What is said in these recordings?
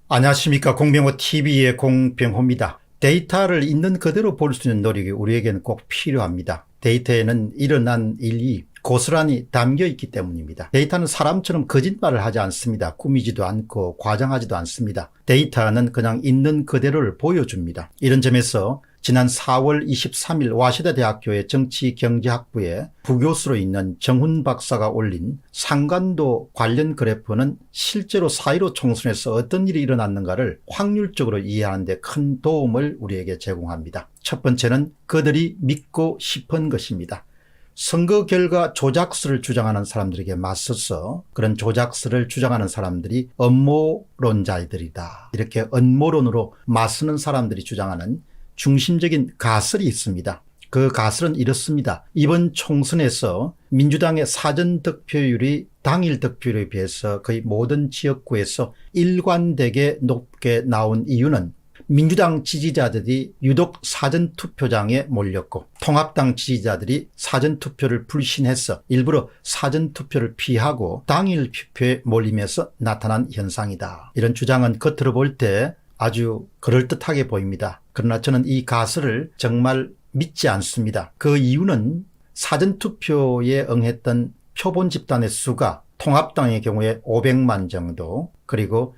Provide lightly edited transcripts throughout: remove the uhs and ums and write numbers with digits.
안녕하십니까. 공병호TV의 공병호입니다. 데이터를 있는 그대로 볼 수 있는 노력이 우리에게는 꼭 필요합니다. 데이터에는 일어난 일이 고스란히 담겨 있기 때문입니다. 데이터는 사람처럼 거짓말을 하지 않습니다. 꾸미지도 않고 과장하지도 않습니다. 데이터는 그냥 있는 그대로를 보여줍니다. 이런 점에서 지난 4월 23일 와시다 대학교의 정치경제학부의 부교수로 있는 정훈 박사가 올린 상관도 관련 그래프는 실제로 4.15 총선에서 어떤 일이 일어났는가를 확률적으로 이해하는 데 큰 도움을 우리에게 제공합니다. 첫 번째는 그들이 믿고 싶은 것입니다. 선거 결과 조작설을 주장하는 사람들에게 맞서서 그런 조작설을 주장하는 사람들이 음모론자들이다, 이렇게 음모론으로 맞서는 사람들이 주장하는 중심적인 가설이 있습니다. 그 가설은 이렇습니다. 이번 총선에서 민주당의 사전 득표율이 당일 득표율에 비해서 거의 모든 지역구에서 일관되게 높게 나온 이유는 민주당 지지자들이 유독 사전투표장에 몰렸고 통합당 지지자들이 사전투표를 불신해서 일부러 사전투표를 피하고 당일 투표에 몰리면서 나타난 현상이다. 이런 주장은 겉으로 볼 때 아주 그럴듯하게 보입니다. 그러나 저는 이 가설을 정말 믿지 않습니다. 그 이유는 사전투표에 응했던 표본 집단의 수가 통합당의 경우에 500만 정도, 그리고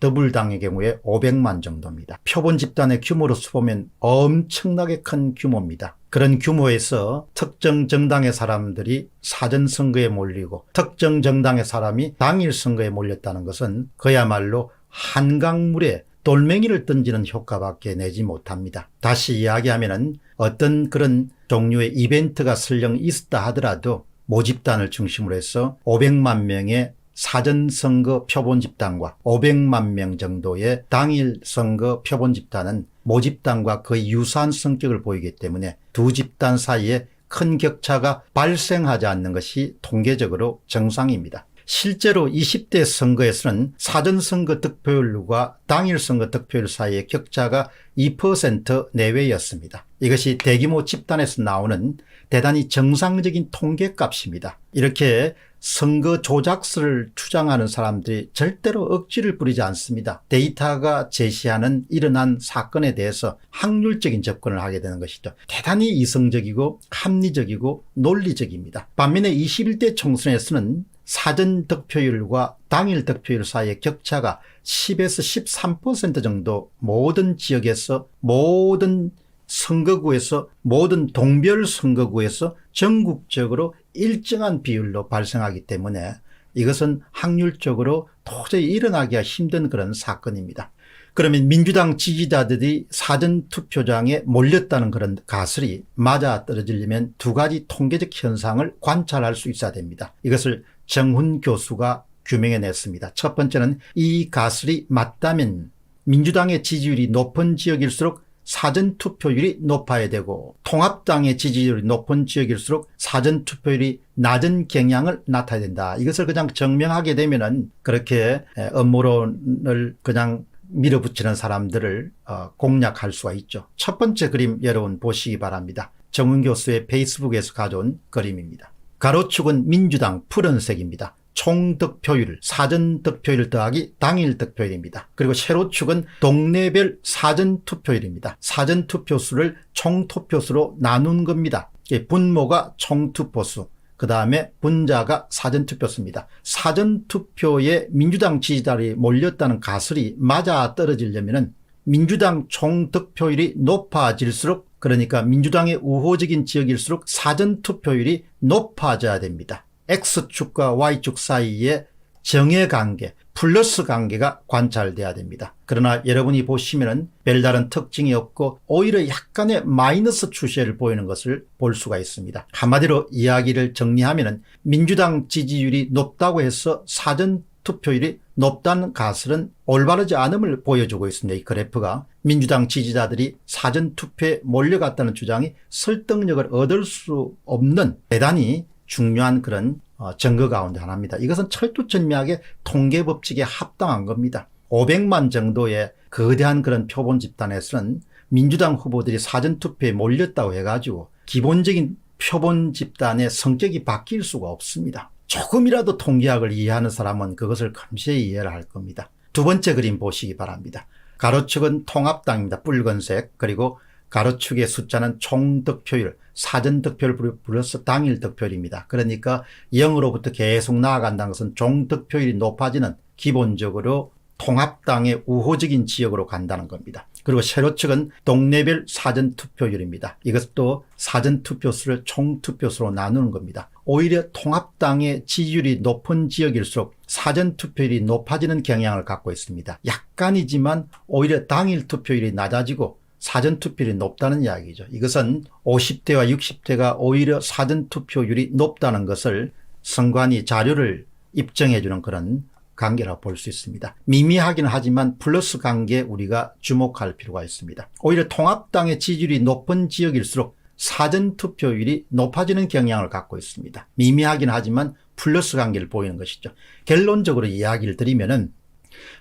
더불당의 경우에 500만 정도입니다. 표본 집단의 규모로서 보면 엄청나게 큰 규모입니다. 그런 규모에서 특정 정당의 사람들이 사전선거에 몰리고 특정 정당의 사람이 당일 선거에 몰렸다는 것은 그야말로 한강물에 돌멩이를 던지는 효과밖에 내지 못합니다. 다시 이야기하면 어떤 그런 종류의 이벤트가 설령 있었다 하더라도 모집단을 중심으로 해서 500만 명의 사전선거 표본 집단과 500만 명 정도의 당일 선거 표본 집단은 모집단과 거의 유사한 성격을 보이기 때문에 두 집단 사이에 큰 격차가 발생하지 않는 것이 통계적으로 정상입니다. 실제로 20대 선거에서는 사전선거 득표율과 당일선거 득표율 사이의 격차가 2% 내외였습니다. 이것이 대규모 집단에서 나오는 대단히 정상적인 통계값입니다. 이렇게 선거 조작설을 주장하는 사람들이 절대로 억지를 부리지 않습니다. 데이터가 제시하는 일어난 사건에 대해서 확률적인 접근을 하게 되는 것이죠. 대단히 이성적이고 합리적이고 논리적입니다. 반면에 21대 총선에서는 사전 득표율과 당일 득표율 사이의 격차가 10에서 13% 정도 모든 지역에서 모든 선거구에서 모든 동별 선거구에서 전국적으로 일정한 비율로 발생하기 때문에 이것은 확률적으로 도저히 일어나기가 힘든 그런 사건입니다. 그러면 민주당 지지자들이 사전투표장에 몰렸다는 그런 가설이 맞아떨어지려면 두 가지 통계적 현상을 관찰할 수 있어야 됩니다. 이것을 정훈 교수가 규명해냈습니다. 첫 번째는 이 가설이 맞다면 민주당의 지지율이 높은 지역일수록 사전투표율이 높아야 되고 통합당의 지지율이 높은 지역일수록 사전투표율이 낮은 경향을 나타내야 된다. 이것을 그냥 증명하게 되면은 그렇게 음모론을 그냥 밀어붙이는 사람들을 공략할 수가 있죠. 첫 번째 그림 여러분 보시기 바랍니다. 정훈 교수의 페이스북에서 가져온 그림입니다. 가로축은 민주당 푸른색입니다. 총 득표율, 사전 득표율 더하기 당일 득표율입니다. 그리고 세로축은 동네별 사전 투표율입니다. 사전 투표수를 총 투표수로 나눈 겁니다. 분모가 총 투표수, 그 다음에 분자가 사전 투표수입니다. 사전 투표에 민주당 지지자들이 몰렸다는 가설이 맞아 떨어지려면 민주당 총 득표율이 높아질수록, 그러니까 민주당의 우호적인 지역일수록 사전 투표율이 높아져야 됩니다. X축과 Y축 사이에 정해관계, 플러스 관계가 관찰돼야 됩니다. 그러나 여러분이 보시면은 별다른 특징이 없고 오히려 약간의 마이너스 추세를 보이는 것을 볼 수가 있습니다. 한마디로 이야기를 정리하면은 민주당 지지율이 높다고 해서 사전 투표율이 높다는 가설은 올바르지 않음을 보여주고 있습니다. 이 그래프가 민주당 지지자들이 사전투표에 몰려갔다는 주장이 설득력을 얻을 수 없는 대단히 중요한 그런 증거 가운데 하나입니다. 이것은 철두철미하게 통계법칙에 합당한 겁니다. 500만 정도의 거대한 그런 표본 집단에서는 민주당 후보들이 사전투표에 몰렸다고 해가지고 기본적인 표본 집단의 성격이 바뀔 수가 없습니다. 조금이라도 통계학을 이해하는 사람은 그것을 감시해 이해를 할 겁니다. 두 번째 그림 보시기 바랍니다. 가로축은 통합당입니다. 붉은색. 그리고 가로축의 숫자는 총득표율, 사전득표율 플러스 당일득표율입니다. 그러니까 0으로부터 계속 나아간다는 것은 총득표율이 높아지는 기본적으로 통합당의 우호적인 지역으로 간다는 겁니다. 그리고 세로축은 동네별 사전투표율입니다. 이것도 사전투표수를 총투표수로 나누는 겁니다. 오히려 통합당의 지지율이 높은 지역일수록 사전투표율이 높아지는 경향을 갖고 있습니다. 약간이지만 오히려 당일투표율이 낮아지고 사전투표율이 높다는 이야기죠. 이것은 50대와 60대가 오히려 사전투표율이 높다는 것을 선관위 자료를 입증해 주는 그런 관계라고 볼 수 있습니다. 미미하긴 하지만 플러스 관계에 우리가 주목할 필요가 있습니다. 오히려 통합당의 지지율이 높은 지역일수록 사전투표율이 높아지는 경향을 갖고 있습니다. 미미하긴 하지만 플러스 관계를 보이는 것이죠. 결론적으로 이야기를 드리면은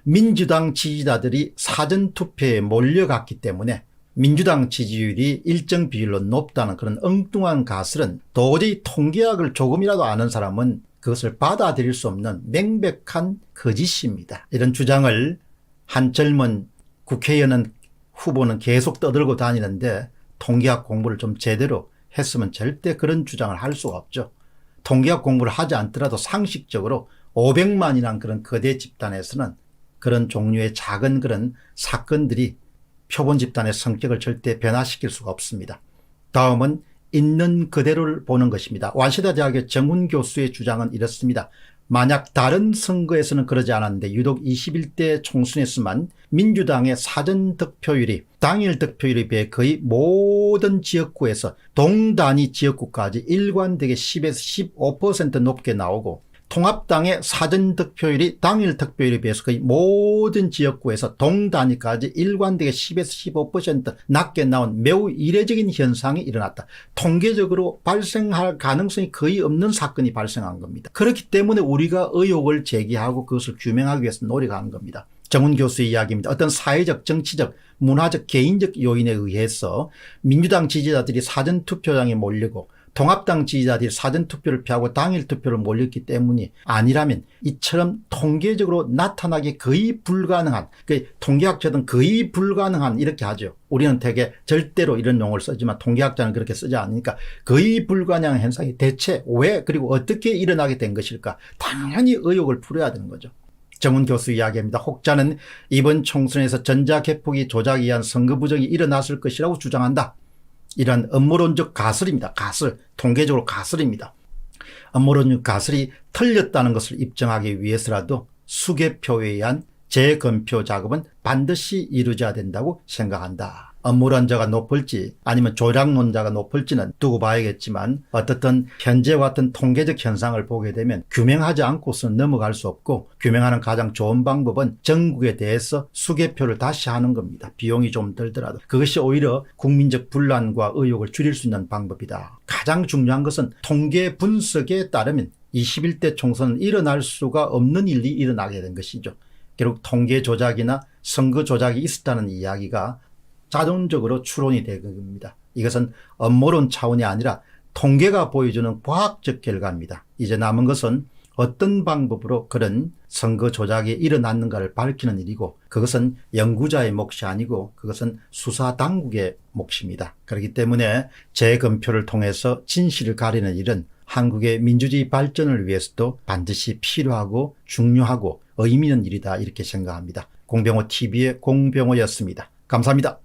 민주당 지지자들이 사전투표에 몰려갔기 때문에 민주당 지지율이 일정 비율로 높다는 그런 엉뚱한 가설은 도저히 통계학을 조금이라도 아는 사람은 그것을 받아들일 수 없는 명백한 거짓입니다. 이런 주장을 한 젊은 국회의원 후보는 계속 떠들고 다니는데 통계학 공부를 좀 제대로 했으면 절대 그런 주장을 할 수가 없죠. 통계학 공부를 하지 않더라도 상식적으로 500만이라는 그런 거대 집단에서는 그런 종류의 작은 그런 사건들이 표본 집단의 성격을 절대 변화시킬 수가 없습니다. 다음은 있는 그대로를 보는 것입니다. 와시다 대학의 정훈 교수의 주장은 이렇습니다. 만약 다른 선거에서는 그러지 않았는데 유독 21대 총선에서만 민주당의 사전 득표율이 당일 득표율에 비해 거의 모든 지역구에서 동단위 지역구까지 일관되게 10에서 15% 높게 나오고 통합당의 사전 득표율이 당일 득표율에 비해서 거의 모든 지역구에서 동단위까지 일관되게 10에서 15% 낮게 나온 매우 이례적인 현상이 일어났다. 통계적으로 발생할 가능성이 거의 없는 사건이 발생한 겁니다. 그렇기 때문에 우리가 의혹을 제기하고 그것을 규명하기 위해서 노력하는 겁니다. 정훈 교수의 이야기입니다. 어떤 사회적, 정치적, 문화적, 개인적 요인에 의해서 민주당 지지자들이 사전투표장에 몰리고 통합당 지지자들이 사전투표를 피하고 당일투표를 몰렸기 때문이 아니라면 이처럼 통계적으로 나타나기 거의 불가능한, 통계학자들은 거의 불가능한 이렇게 하죠. 우리는 되게 절대로 이런 용어를 쓰지만 통계학자는 그렇게 쓰지 않으니까 거의 불가능한 현상이 대체 왜 그리고 어떻게 일어나게 된 것일까? 당연히 의혹을 풀어야 되는 거죠. 정훈 교수 이야기입니다. 혹자는 이번 총선에서 전자개표기 조작에 의한 선거 부정이 일어났을 것이라고 주장한다. 이런 음모론적 가설입니다. 가설, 통계적으로 가설입니다. 음모론적 가설이 틀렸다는 것을 입증하기 위해서라도 수개표에 의한 재검표 작업은 반드시 이루어져야 된다고 생각한다. 음모론자가 높을지 아니면 조작론자가 높을지는 두고 봐야겠지만 어떻든 현재와 같은 통계적 현상을 보게 되면 규명하지 않고서는 넘어갈 수 없고 규명하는 가장 좋은 방법은 전국에 대해서 수개표를 다시 하는 겁니다. 비용이 좀 들더라도 그것이 오히려 국민적 분란과 의혹을 줄일 수 있는 방법이다. 가장 중요한 것은 통계 분석에 따르면 21대 총선은 일어날 수가 없는 일이 일어나게 된 것이죠. 결국 통계 조작이나 선거 조작이 있었다는 이야기가 자동적으로 추론이 되는 겁니다. 이것은 음모론 차원이 아니라 통계가 보여주는 과학적 결과입니다. 이제 남은 것은 어떤 방법으로 그런 선거 조작이 일어났는가를 밝히는 일이고 그것은 연구자의 몫이 아니고 그것은 수사 당국의 몫입니다. 그렇기 때문에 재검표를 통해서 진실을 가리는 일은 한국의 민주주의 발전을 위해서도 반드시 필요하고 중요하고 의미 있는 일이다 이렇게 생각합니다. 공병호 TV의 공병호였습니다. 감사합니다.